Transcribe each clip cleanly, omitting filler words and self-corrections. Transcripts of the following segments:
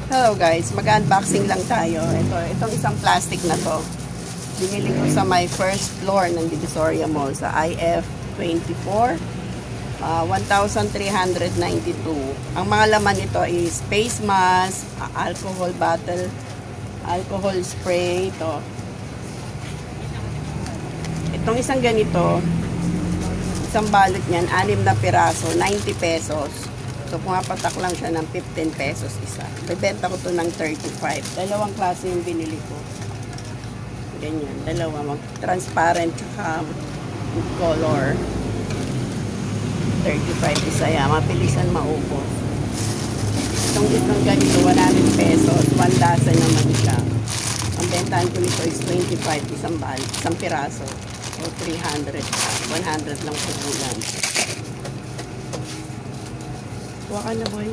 Hello guys, mag-unboxing lang tayo. Itong isang plastic na to. Binili ko sa my first floor ng Divisoria Mall sa IF24. 1,392. Ang mga laman nito is face mask, alcohol bottle, alcohol spray. Itong isang ganito, isang balot niyan, 6 na piraso, 90 pesos. So, pumapatak lang siya ng 15 pesos isa. Bebenta ko to ng 35. Dalawang klase yung binili ko. Ganyan. Dalawa. Transparent tsaka color. 35 isa yan. Mapilisan maubos. Itong ganito, 100 pesos. 1 dozen naman siya. Ang bentahan ko nito is 25. Isang piraso. So, 300. 100 lang po ulan. Kuha ka na, boy.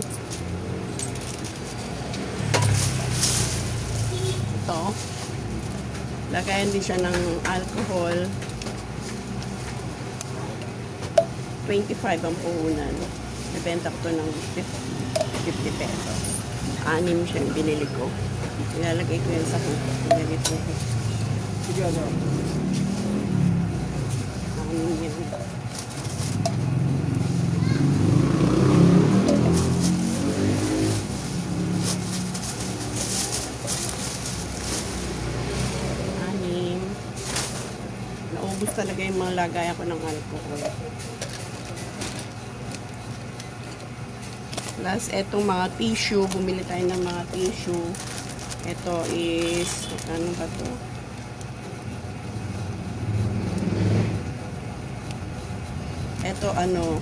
Ito. Lagayan din siya ng alcohol. 25 ang puhunan. Ibenta ko to ng 50 pesos. 6 siya yung binili ko. Ilalagay ko yan sa kuko. Ganito. Sige, ano? 6 yan. Naubos talaga yung mga lagayan ko ng alcohol. Plus, etong mga tissue. Bumili tayo ng mga tissue. Ito is, ano ba to? Ito, ano?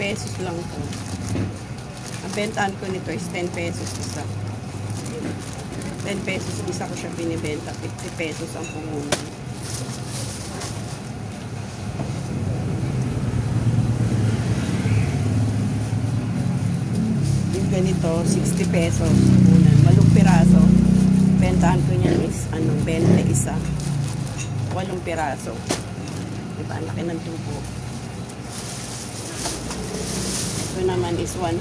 Pesos lang po. Ang bentahan ko nito is 10 pesos isa. 10 pesos isa ko siya binibenta. 50 pesos ang puhunan. Yung ganito, 60 pesos puhunan. 8 piraso. Bentahan ko niyan is 20 isa. 8 piraso. Diba? Ang laki ng tubo. Ito naman is 100.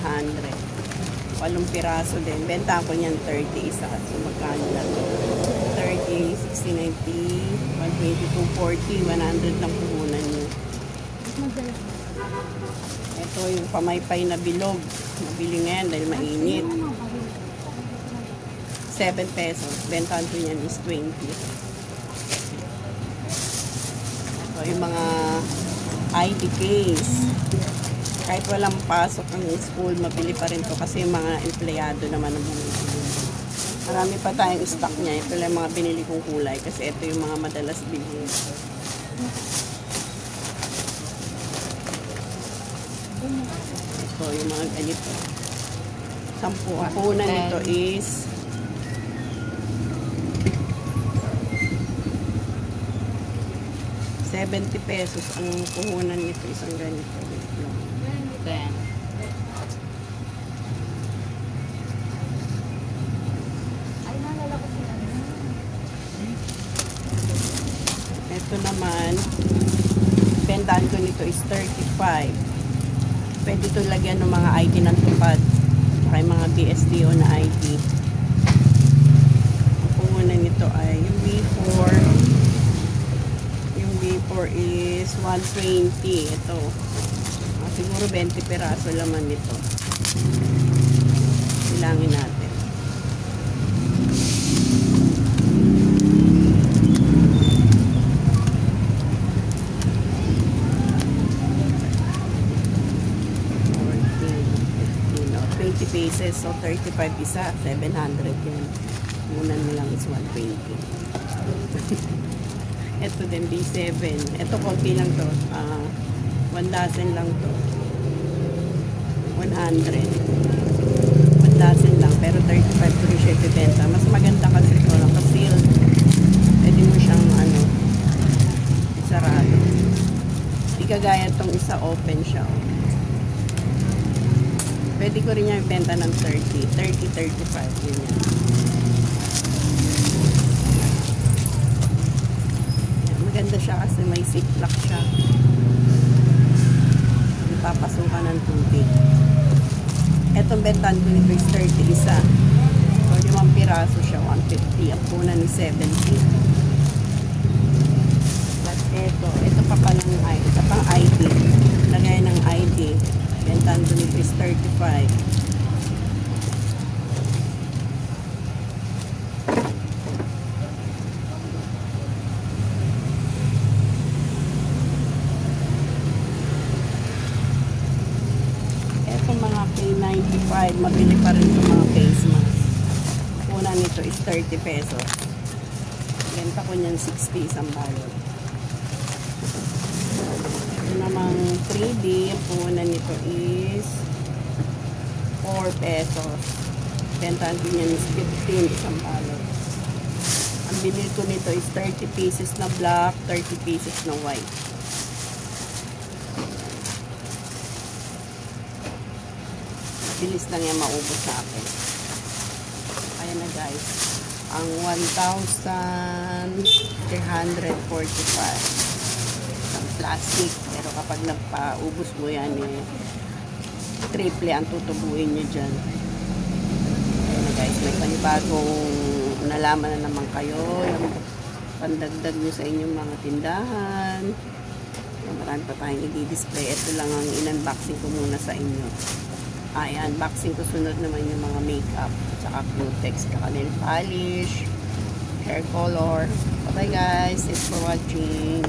8 piraso din. Benta ko niyan 30 isa. So, magkano lang? 30, 60, 90, 120, 240, 100 lang puhunan niyo. Ito yung pamaypay na bilog. Mabili ngayon dahil mainit. 7 pesos. Bentahan ko niyan is 20. Ito yung mga ID case. Kahit walang pasok ng school, mabili pa rin to kasi yung mga empleyado naman ang bumili. Marami pa tayong stock niya. Ito lang mga binili kong kulay kasi ito yung mga madalas bilhin. Ito yung mga ganito. 10. Ang puhunan nito is 70 pesos ang puhunan nito. Isang ganito. Then, ito naman, bentahan ko nito is 35. Pwede ito lagyan ng mga ID ng tupad. Saka yung mga BSDO na ID. Ang puhunan nito ay yung B4. Yung B4 is 120. Ito. Siguro 20 piraso laman nito. Bilangin natin. Pieces, so 35 isa, 700 yan. Munan mo lang is 120. Ito din, B7. Ito, konti lang to. 1 dozen lang to. 100. 1 dozen lang, pero 35 ko rin siya ibibenta. Mas maganda kasi ito lang, kasi pwede mo siyang, isarado. Di kagaya itong isa, open siya. Pwede ko rin yung ibenta ng 30, 35, yun yan. Maganda siya kasi may ziplock siya. Hindi papasukan ng tubig. Etong bentahan ko nito is 30 isa. So, 5 piraso siya, 150. Ang punan ni 70. But ito pa palang ito pang ID. Lagay ng ID. Bentahan ko nito is 35. Mga K95, mabili pa rin itong mga face mask. Una nito is 30 pesos. Benta ko niyan 60 isang balot. Ito namang 3D, una nito is 4 pesos. Bentahan ko niyan is 15 isang balot. Ang bili ko nito is 30 pieces na black, 30 pieces na white. Bilis lang yan maubos sa akin. Ayan na guys. Ang 1,345. Ang plastic. Pero kapag nagpaubos mo yan, triple ang tutubuin nyo dyan. Ayan na guys. May panibagong nalaman na naman kayo. Yung pandagdag nyo sa inyong mga tindahan. Marami pa tayong i-display. Ito lang ang in-unboxing ko muna sa inyo. Unboxing ko sunod naman yung mga makeup, tsaka Q-Tex, tsaka nail polish, hair color. Bye guys, thanks for watching.